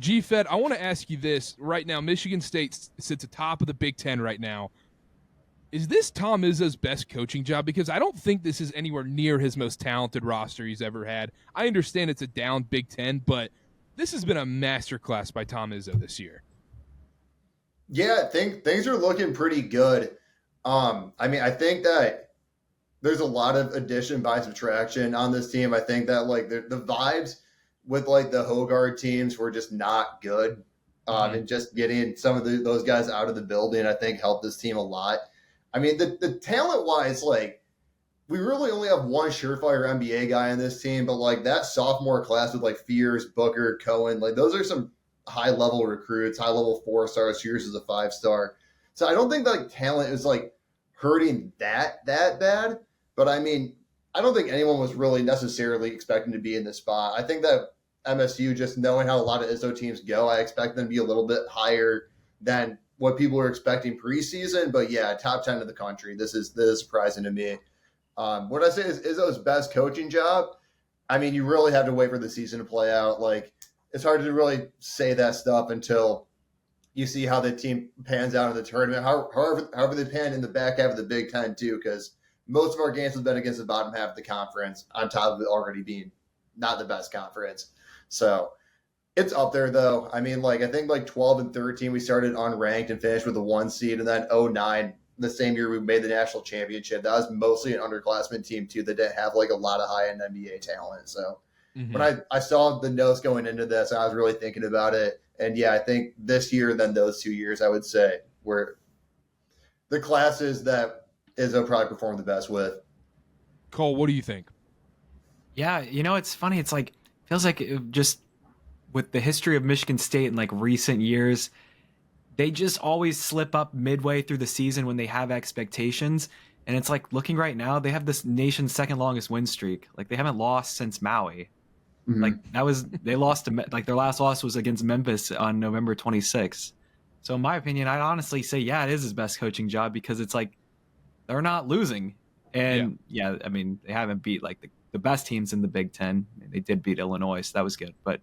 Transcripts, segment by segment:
GFed, I want to ask you this right now. Michigan State sits atop of the Big Ten right now. Is this Tom Izzo's best coaching job? Because I don't think this is anywhere near his most talented roster he's ever had. I understand it's a down Big Ten, but this has been a masterclass by Tom Izzo this year. Yeah, I think things are looking pretty good. I think that there's a lot of addition by subtraction on this team. I think that like the vibes with like the Hogard teams were just not good. And just getting some of those guys out of the building, I think, helped this team a lot. I mean, the talent wise, like we really only have one surefire NBA guy in this team, but like that sophomore class with like Fears, Booker, Cohen, like those are some high level recruits, high level 4-stars. Fears is a 5-star. So I don't think like talent is like hurting that bad. But I mean, I don't think anyone was really necessarily expecting to be in this spot. I think that MSU, just knowing how a lot of Izzo teams go, I expect them to be a little bit higher than what people were expecting preseason. But yeah, top 10 of the country. This is surprising to me. What I say is Izzo's best coaching job. I mean, you really have to wait for the season to play out. Like, it's hard to really say that stuff until you see how the team pans out in the tournament. However they pan in the back half of the Big Ten too, because most of our games have been against the bottom half of the conference, on top of it already being not the best conference. So it's up there though. I mean, like I think like 12 and 13 we started unranked and finished with a 1 seed, and then 09 the same year we made the national championship. That was mostly an underclassmen team too that didn't have like a lot of high end NBA talent. So when I saw the notes going into this, I was really thinking about it. And yeah, I think this year, then those 2 years, I would say were the classes that Izzo probably performed the best with. Cole, what do you think? Yeah, it's funny. It's like, feels like just with the history of Michigan State in like recent years, they just always slip up midway through the season when they have expectations. And it's like, looking right now, they have this nation's second longest win streak. Like they haven't lost since Maui. Like they lost to, like their last loss was against Memphis on November 26th. So in my opinion, I'd honestly say, yeah, it is his best coaching job, because it's like they're not losing. And yeah I mean, they haven't beat like the best teams in the Big Ten. They did beat Illinois, so that was good. But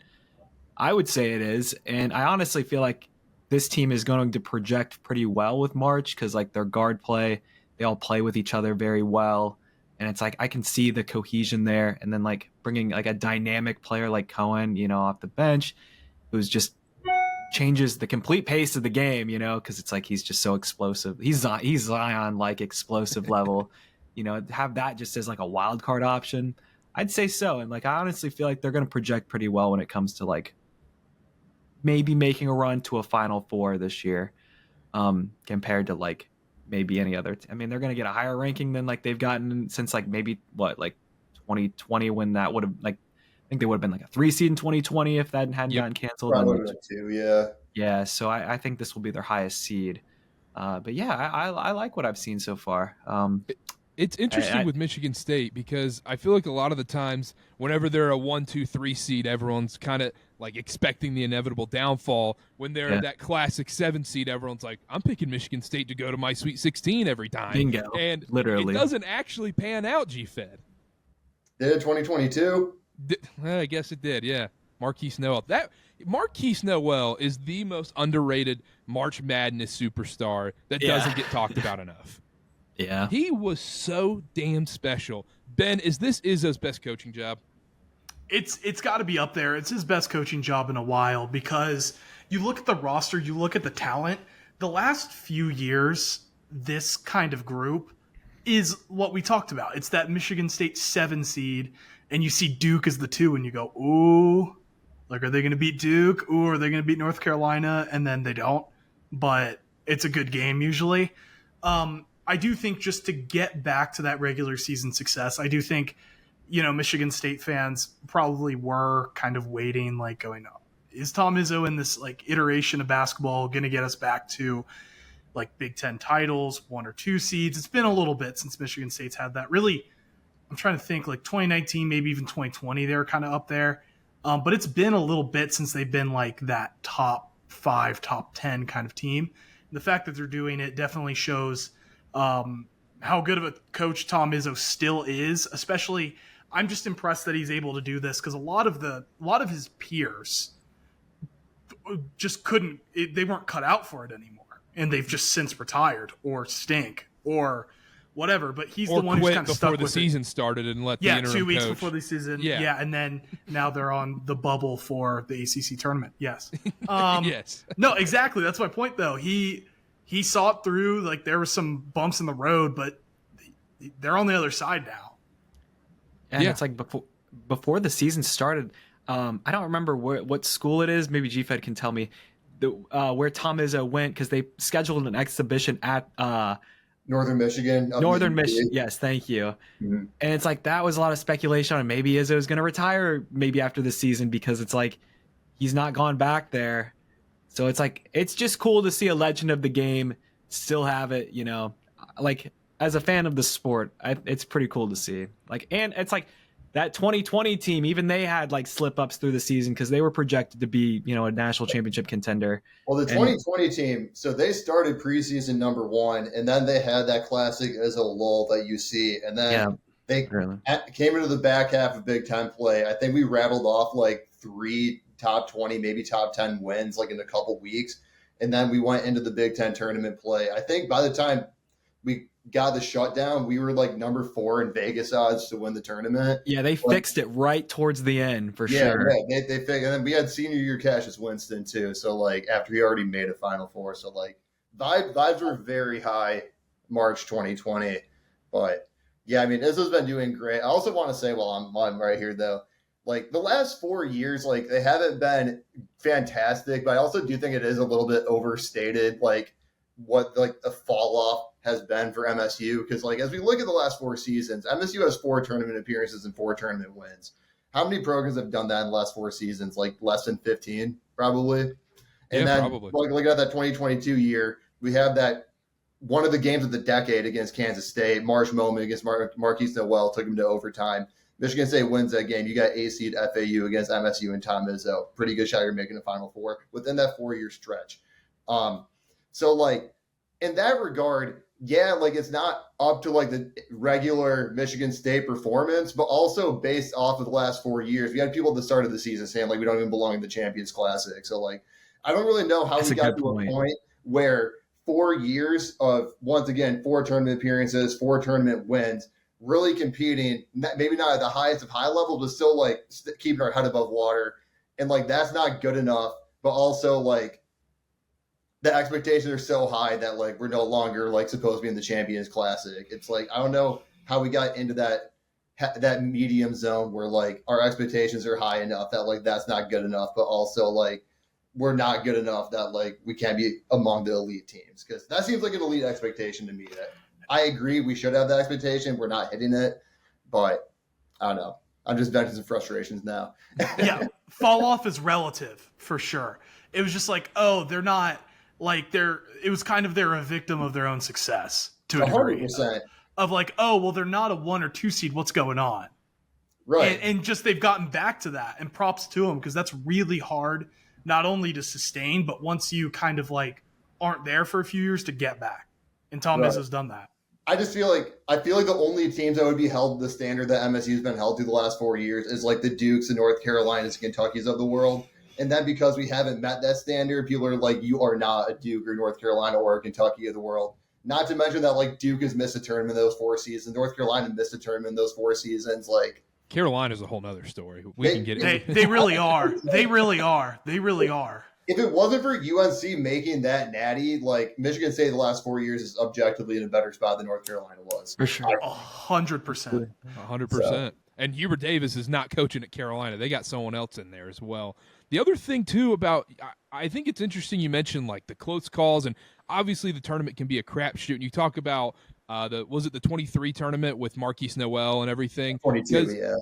I would say it is. And I honestly feel like this team is going to project pretty well with March, because like their guard play, they all play with each other very well. And it's like I can see the cohesion there. And then like bringing like a dynamic player like Cohen, off the bench, who's just changes the complete pace of the game, because it's like he's just so explosive. He's Zion like explosive level, have that just as like a wild card option. I'd say so. And like I honestly feel like they're going to project pretty well when it comes to like maybe making a run to a Final Four this year, compared to like maybe any other. I mean, they're going to get a higher ranking than like they've gotten since like maybe like 2020, when that would have like, I think they would have been like a 3 seed in 2020 if that hadn't gotten canceled. Probably like 2, yeah. Yeah, so I think this will be their highest seed. But yeah, I like what I've seen so far. It's interesting with Michigan State, because I feel like a lot of the times whenever they're a 1, 2, 3 seed, everyone's kind of like expecting the inevitable downfall. When they're that classic 7 seed, everyone's like, I'm picking Michigan State to go to my Sweet 16 every time. Bingo. And literally, it doesn't actually pan out, GFed. Did it 2022? I guess it did, yeah. Marquise Noel. Marquise Noel is the most underrated March Madness superstar that doesn't get talked about enough. Yeah. He was so damn special. Ben, is this Izzo's best coaching job? It's got to be up there. It's his best coaching job in a while, because you look at the roster, you look at the talent. The last few years, this kind of group is what we talked about. It's that Michigan State 7 seed, and you see Duke as the 2, and you go, ooh, like, are they going to beat Duke? Ooh, are they going to beat North Carolina? And then they don't. But it's a good game usually. I do think, just to get back to that regular season success, I do think, Michigan State fans probably were kind of waiting, like going, oh, is Tom Izzo in this like iteration of basketball going to get us back to like Big Ten titles, 1 or 2 seeds? It's been a little bit since Michigan State's had that. Really, I'm trying to think, like 2019, maybe even 2020, they were kind of up there. But it's been a little bit since they've been like that top 5, top 10 kind of team. And the fact that they're doing it definitely shows how good of a coach Tom Izzo still is. Especially, I'm just impressed that he's able to do this, because a lot of his peers just couldn't. They weren't cut out for it anymore, and they've just since retired or stink or whatever. But he's the one who's kind of stuck with before the season started and let the interim 2 weeks coach. before the season. Yeah. Yeah, and then now they're on the bubble for the ACC tournament. Yes. Yes. No, exactly. That's my point, though. He saw it through. Like, there were some bumps in the road, but they're on the other side now. And Yeah. it's like before the season started, I don't remember what school it is. Maybe GFed can tell me where Tom Izzo went, because they scheduled an exhibition at Northern Michigan. Northern Michigan. Yes, thank you. Mm-hmm. And it's like that was a lot of speculation on maybe Izzo's going to retire maybe after the season, because it's like he's not gone back there. So it's like it's just cool to see a legend of the game still have it, you know. Like, as a fan of the sport, it's pretty cool to see. Like, and it's like that 2020 team, even they had like slip ups through the season because they were projected to be, you know, a national championship contender. Well, the 2020 team, so they started preseason number 1, and then they had that classic Izzo lull that you see, and then they came into the back half of Big Ten play. I think we rattled off like 3 top 20, maybe top 10 wins like in a couple weeks, and then we went into the Big Ten tournament play. I think by the time we got the shutdown, we were like number 4 in Vegas odds to win the tournament. Yeah, they fixed it right towards the end for sure. Yeah, they fixed, and then we had senior year Cassius Winston too. So like after he already made a Final Four, so like vibes were very high March 2020. But yeah, I mean, Izzo's been doing great. I also want to say, while I'm right here though, like the last 4 years, like they haven't been fantastic, but I also do think it is a little bit overstated, like what like the fall off has been for MSU, because like as we look at the last 4 seasons, MSU has 4 tournament appearances and 4 tournament wins. How many programs have done that in the last 4 seasons? Like less than 15, probably. And then probably. like looking at that 2022 year, we have that one of the games of the decade against Kansas State, March moment against Marquise Noel, took him to overtime. Michigan State wins that game. You got A-seed FAU against MSU and Tom Izzo. Pretty good shot you're making a Final Four within that 4-year stretch. So like in that regard, yeah, like it's not up to like the regular Michigan State performance, but also based off of the last 4 years, we had people at the start of the season saying like we don't even belong in the Champions Classic. So like I don't really know how we got to a point where 4 years of, once again, 4 tournament appearances, 4 tournament wins, really competing, maybe not at the highest of high level, but still like keeping our head above water, and like that's not good enough. But also like the expectations are so high that like we're no longer like supposed to be in the Champions Classic. It's like I don't know how we got into that medium zone where like our expectations are high enough that like that's not good enough, but also like we're not good enough that like we can't be among the elite teams, because that seems like an elite expectation to me. That I agree we should have that expectation. We're not hitting it, but I don't know. I'm just venting some frustrations now. Yeah, fall off is relative for sure. It was just like, oh, they're not. Like it was kind of they're a victim of their own success to a degree. 100%. Of like, oh, well, they're not a 1 or 2 seed. What's going on? Right. And just they've gotten back to that, and props to them, because that's really hard, not only to sustain, but once you kind of like aren't there for a few years, to get back. And Tom Izzo's done that. I feel like the only teams that would be held to the standard that MSU's been held to the last 4 years is like the Dukes and North Carolinas and Kentuckys of the world. And then because we haven't met that standard, people are like, you are not a Duke or North Carolina or a Kentucky of the world. Not to mention that like Duke has missed a tournament in those 4 seasons. North Carolina missed a tournament in those 4 seasons. Like Carolina's a whole nother story. We can get it. They really are. They really are. They really are. If it wasn't for UNC making that natty, like Michigan State the last 4 years is objectively in a better spot than North Carolina was. For sure. 100%. 100%. And Hubert Davis is not coaching at Carolina. They got someone else in there as well. The other thing, too, about I think it's interesting you mentioned, like, the close calls, and obviously the tournament can be a crapshoot. And you talk about, was it the 23 tournament with Marquise Noel and everything? 22, yeah.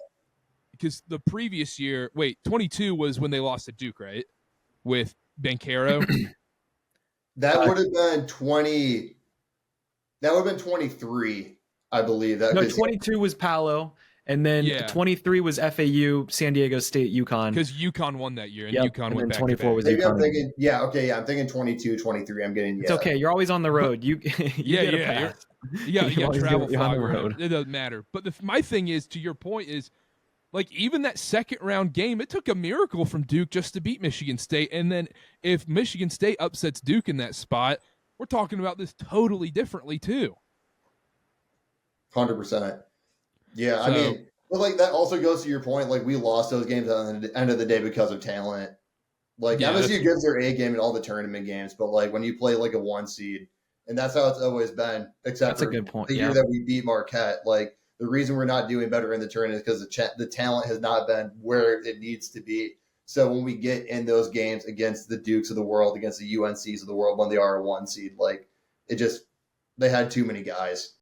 Because the previous year, 22 was when they lost to Duke, right? With Banchero. That would have been 20. That would have been 23, I believe. No, 22 was Palo. And then 23 was FAU, San Diego State, UConn. Because UConn won that year, and UConn went back 24 was Maybe UConn. I'm thinking, I'm thinking 22, 23. I'm getting, It's okay. You're always on the road. You get a pass. You got travel you're on the fog. road. It doesn't matter. But my thing is, to your point, is Like, even that second round game, it took a miracle from Duke just to beat Michigan State. And then if Michigan State upsets Duke in that spot, we're talking about this totally differently too. 100%. Yeah, So, I mean, but like that also goes to your point. Like we lost those games at the end of the day because of talent. Like Yeah, MSU gives their A game in all the tournament games, but like when you play like a 1 seed, and that's how it's always been, except That's a for good point, the yeah. year that we beat Marquette. Like the reason we're not doing better in the tournament is because the talent has not been where it needs to be. So when we get in those games against the Dukes of the world, against the UNCs of the world, when they are a 1 seed, like it just they had too many guys.